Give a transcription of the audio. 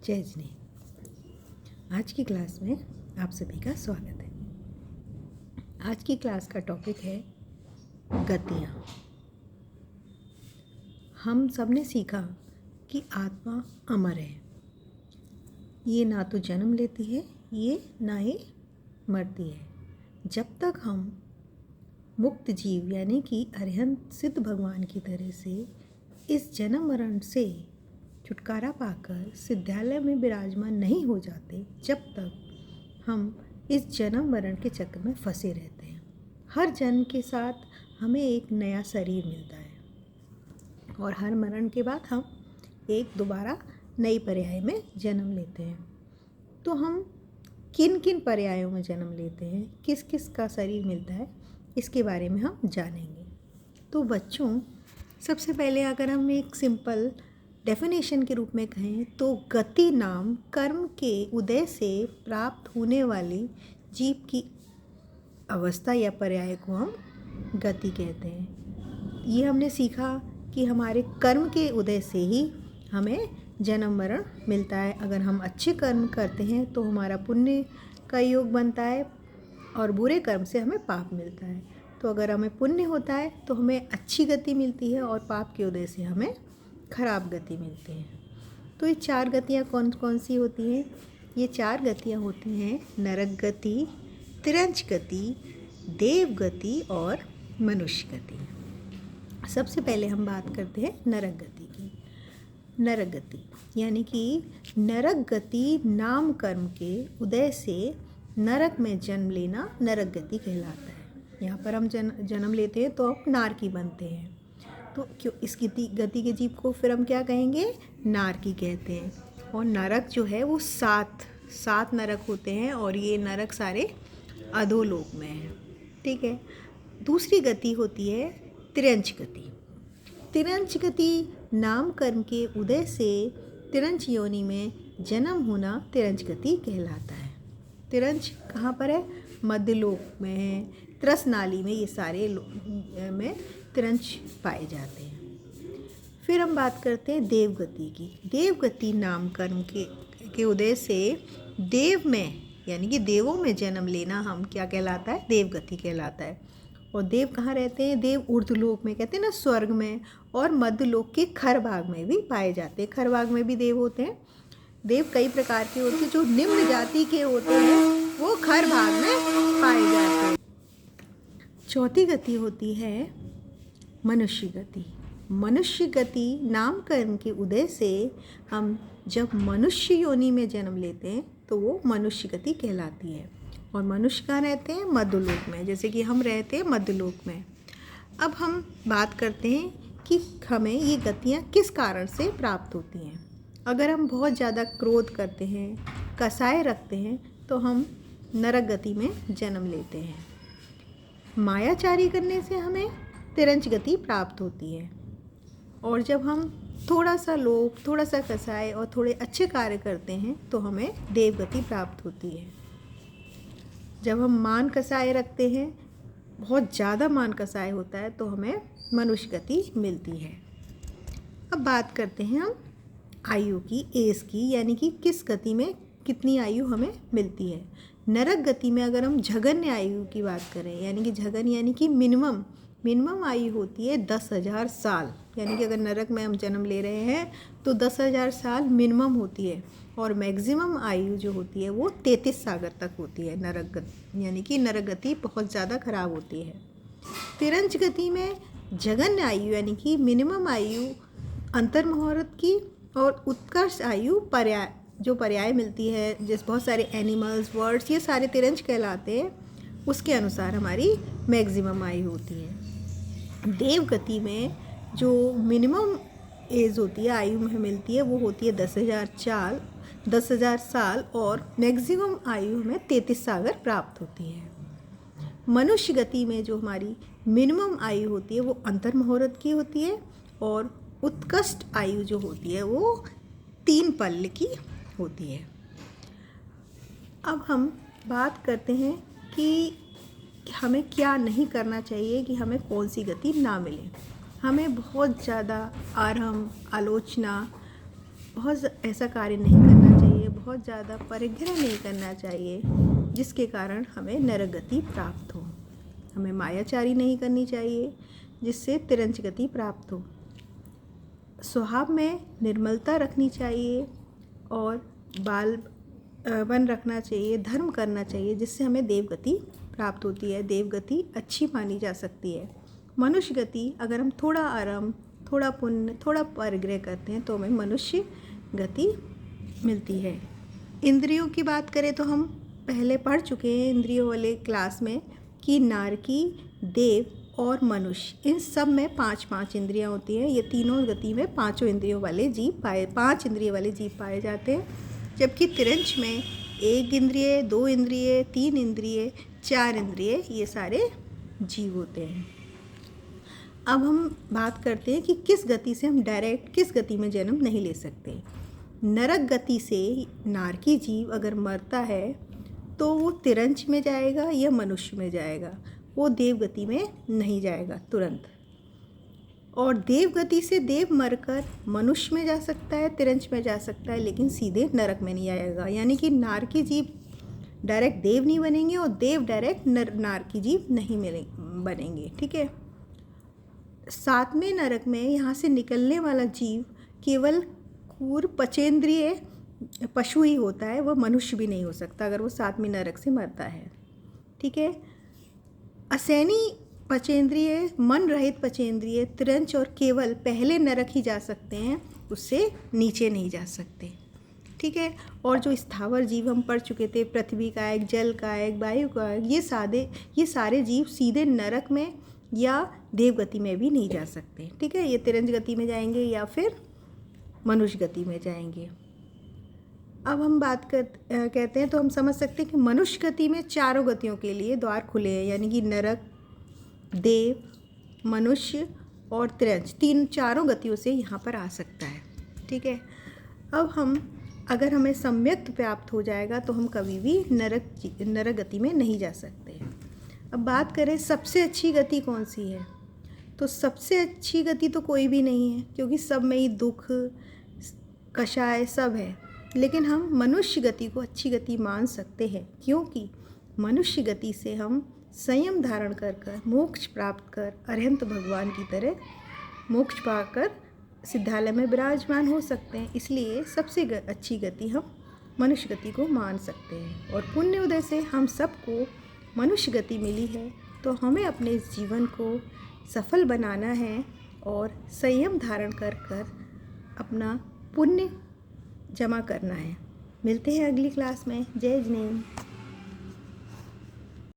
जय जिनेन्द्र। आज की क्लास में आप सभी का स्वागत है। आज की क्लास का टॉपिक है गतियाँ। हम सब ने सीखा कि आत्मा अमर है, ये ना तो जन्म लेती है, ये ना ही मरती है। जब तक हम मुक्त जीव यानी कि अरिहंत सिद्ध भगवान की तरह से इस जन्म मरण से छुटकारा पाकर सिद्धालय में विराजमान नहीं हो जाते, जब तक हम इस जन्म मरण के चक्र में फंसे रहते हैं। हर जन्म के साथ हमें एक नया शरीर मिलता है और हर मरण के बाद हम एक दोबारा नई पर्याय में जन्म लेते हैं। तो हम किन किन पर्यायों में जन्म लेते हैं, किस किस का शरीर मिलता है, इसके बारे में हम जानेंगे। तो बच्चों, सबसे पहले अगर हम एक सिंपल डेफिनेशन के रूप में कहें तो गति नाम कर्म के उदय से प्राप्त होने वाली जीव की अवस्था या पर्याय को हम गति कहते हैं। ये हमने सीखा कि हमारे कर्म के उदय से ही हमें जन्म मरण मिलता है। अगर हम अच्छे कर्म करते हैं तो हमारा पुण्य का योग बनता है और बुरे कर्म से हमें पाप मिलता है। तो अगर हमें पुण्य होता है तो हमें अच्छी गति मिलती है और पाप के उदय से हमें खराब गति मिलती है। तो ये चार गतियाँ कौन कौन सी होती हैं? ये चार गतियाँ होती हैं नरक गति, तिरंच गति, देव गति और मनुष्य गति। सबसे पहले हम बात करते हैं नरक गति की। नरक गति यानी कि नरक गति नाम कर्म के उदय से नरक में जन्म लेना नरक गति कहलाता है। यहाँ पर हम जन्म लेते हैं तो हम नारकी बनते हैं। तो क्यों इस गति के जीव को फिर हम क्या कहेंगे? नारकी कहते हैं। और नरक जो है वो सात नरक होते हैं और ये नरक सारे अधोलोक में हैं। ठीक है। दूसरी गति होती है तिरंच गति। तिरंच गति नाम कर्म के उदय से तिरंच योनि में जन्म होना तिरंच गति कहलाता है। तिरंच कहाँ पर है? मध्यलोक में है, त्रस नाली में, ये सारे में तिरंच पाए जाते हैं। फिर हम बात करते हैं देव गति की। देव गति नाम कर्म के उदय से देव में यानी कि देवों में जन्म लेना हम क्या कहलाता है? देव गति कहलाता है। और देव कहाँ रहते हैं? देव ऊर्ध्वलोक में, कहते हैं ना, स्वर्ग में, और मध्यलोक के खर भाग में भी पाए जाते हैं। खर भाग में भी देव होते हैं। देव कई प्रकार के होते हैं। जो निम्न जाति के होते हैं वो खर भाग में पाए जाते हैं। चौथी गति होती है मनुष्य गति। मनुष्य गति नाम कर्म के उदय से हम जब मनुष्य योनि में जन्म लेते हैं तो वो मनुष्य गति कहलाती है। और मनुष्य कहाँ रहते हैं? मध्यलोक में, जैसे कि हम रहते हैं मध्यलोक में। अब हम बात करते हैं कि हमें ये गतियाँ किस कारण से प्राप्त होती हैं। अगर हम बहुत ज़्यादा क्रोध करते हैं, कसाय रखते हैं, तो हम नरक गति में जन्म लेते हैं। मायाचारी करने से हमें तिरंच गति प्राप्त होती है। और जब हम थोड़ा सा लोभ, थोड़ा सा कसाय और थोड़े अच्छे कार्य करते हैं तो हमें देव गति प्राप्त होती है। जब हम मान कसाय रखते हैं, बहुत ज़्यादा मान कसाय होता है, तो हमें मनुष्य गति मिलती है। अब बात करते हैं हम आयु की, एज की, यानी कि किस गति में कितनी आयु हमें मिलती है। नरक गति में अगर हम जघन्य आयु की बात करें, यानी कि जघन्य यानी कि मिनिमम आयु होती है 10,000 साल। यानी कि अगर नरक में हम जन्म ले रहे हैं तो 10,000 साल मिनिमम होती है। और मैक्सिमम आयु जो होती है वो 33 सागर तक होती है नरक गति, यानी कि नरक गति बहुत ज़्यादा खराब होती है। तिरंच गति में जघन्य आयु यानी कि मिनिमम आयु अंतर्मुहूर्त की और उत्कर्ष आयु पर्याय मिलती है। जैसे बहुत सारे एनिमल्स, वर्ड्स, ये सारे तिरंच कहलाते हैं। उसके अनुसार हमारी मैक्सिमम आयु होती है। देव गति में जो मिनिमम एज होती है, आयु में मिलती है, वो होती है 10,000 साल और मैक्सिमम आयु में 33 सागर प्राप्त होती है। मनुष्य गति में जो हमारी मिनिमम आयु होती है वो अंतर्मुहूर्त की होती है और उत्कृष्ट आयु जो होती है वो 3 पल की होती है। अब हम बात करते हैं कि हमें क्या नहीं करना चाहिए कि हमें कौन सी गति ना मिले। हमें बहुत ज़्यादा आरंभ, आलोचना, बहुत ऐसा कार्य नहीं करना चाहिए हमें बहुत ज़्यादा परिग्रह नहीं करना चाहिए जिसके कारण हमें नरक गति प्राप्त हो। हमें मायाचारी नहीं करनी चाहिए जिससे तिरंच गति प्राप्त हो। स्वभाव में निर्मलता रखनी चाहिए और बाल वन रखना चाहिए, धर्म करना चाहिए जिससे हमें देवगति प्राप्त होती है। देवगति अच्छी मानी जा सकती है। मनुष्य गति अगर हम थोड़ा आराम, थोड़ा पुण्य, थोड़ा परिग्रह करते हैं तो हमें मनुष्य गति मिलती है। इंद्रियों की बात करें तो हम पहले पढ़ चुके हैं इंद्रियों वाले क्लास में कि नारकी, देव और मनुष्य, इन सब में 5-5 इंद्रियां होती हैं। ये तीनों गति में 5 इंद्रियों वाले जीव 5 इंद्रिय वाले जीव पाए जाते हैं, जबकि तिरंच में 1 इंद्रिय, 2 इंद्रिय, 3 इंद्रिय, 4 इंद्रिय ये सारे जीव होते हैं। अब हम बात करते हैं कि किस गति से हम डायरेक्ट किस गति में जन्म नहीं ले सकते। नरक गति से नारकी जीव अगर मरता है तो वो तिरंच में जाएगा या मनुष्य में जाएगा, वो देव गति में नहीं जाएगा तुरंत। और देव गति से देव मरकर मनुष्य में जा सकता है, तिरंच में जा सकता है, लेकिन सीधे नरक में नहीं आएगा। यानी कि नारकी जीव डायरेक्ट देव नहीं बनेंगे और देव डायरेक्ट नारकी जीव नहीं बनेंगे। ठीक है। 7वें नरक में यहाँ से निकलने वाला जीव केवल क्रूर पचेंद्रिय पशु ही होता है, वह मनुष्य भी नहीं हो सकता अगर वो 7वें नरक से मरता है। ठीक है। असैनी पचेंद्रिय, मन रहित पचेंद्रिय, तिरंच और केवल पहले नरक ही जा सकते हैं, उससे नीचे नहीं जा सकते। ठीक है। और जो स्थावर जीव हम पढ़ चुके थे, पृथ्वी कायक, जल कायक, वायु कायक, ये सारे जीव सीधे नरक में या देवगति में भी नहीं जा सकते। ठीक है। ये तिरंज गति में जाएंगे या फिर मनुष्य गति में जाएंगे। अब हम कहते हैं तो हम समझ सकते हैं कि मनुष्य गति में चारों गतियों के लिए द्वार खुले हैं, यानी कि नरक, देव, मनुष्य और तिरंज, चारों गतियों से यहाँ पर आ सकता है। ठीक है। अब अगर हमें सम्यक प्राप्त हो जाएगा तो हम कभी भी नरक गति में नहीं जा सकते। अब बात करें सबसे अच्छी गति कौन सी है, तो सबसे अच्छी गति तो कोई भी नहीं है, क्योंकि सब में ही दुख, कषाय सब है। लेकिन हम मनुष्य गति को अच्छी गति मान सकते हैं, क्योंकि मनुष्य गति से हम संयम धारण कर मोक्ष प्राप्त कर अरहंत भगवान की तरह मोक्ष पाकर सिद्धालय में विराजमान हो सकते हैं। इसलिए सबसे अच्छी गति हम मनुष्य गति को मान सकते हैं। और पुण्य उदय से हम सबको मनुष्य गति मिली है, तो हमें अपने इस जीवन को सफल बनाना है और संयम धारण कर अपना पुण्य जमा करना है। मिलते हैं अगली क्लास में। जय जिनेन्द्र।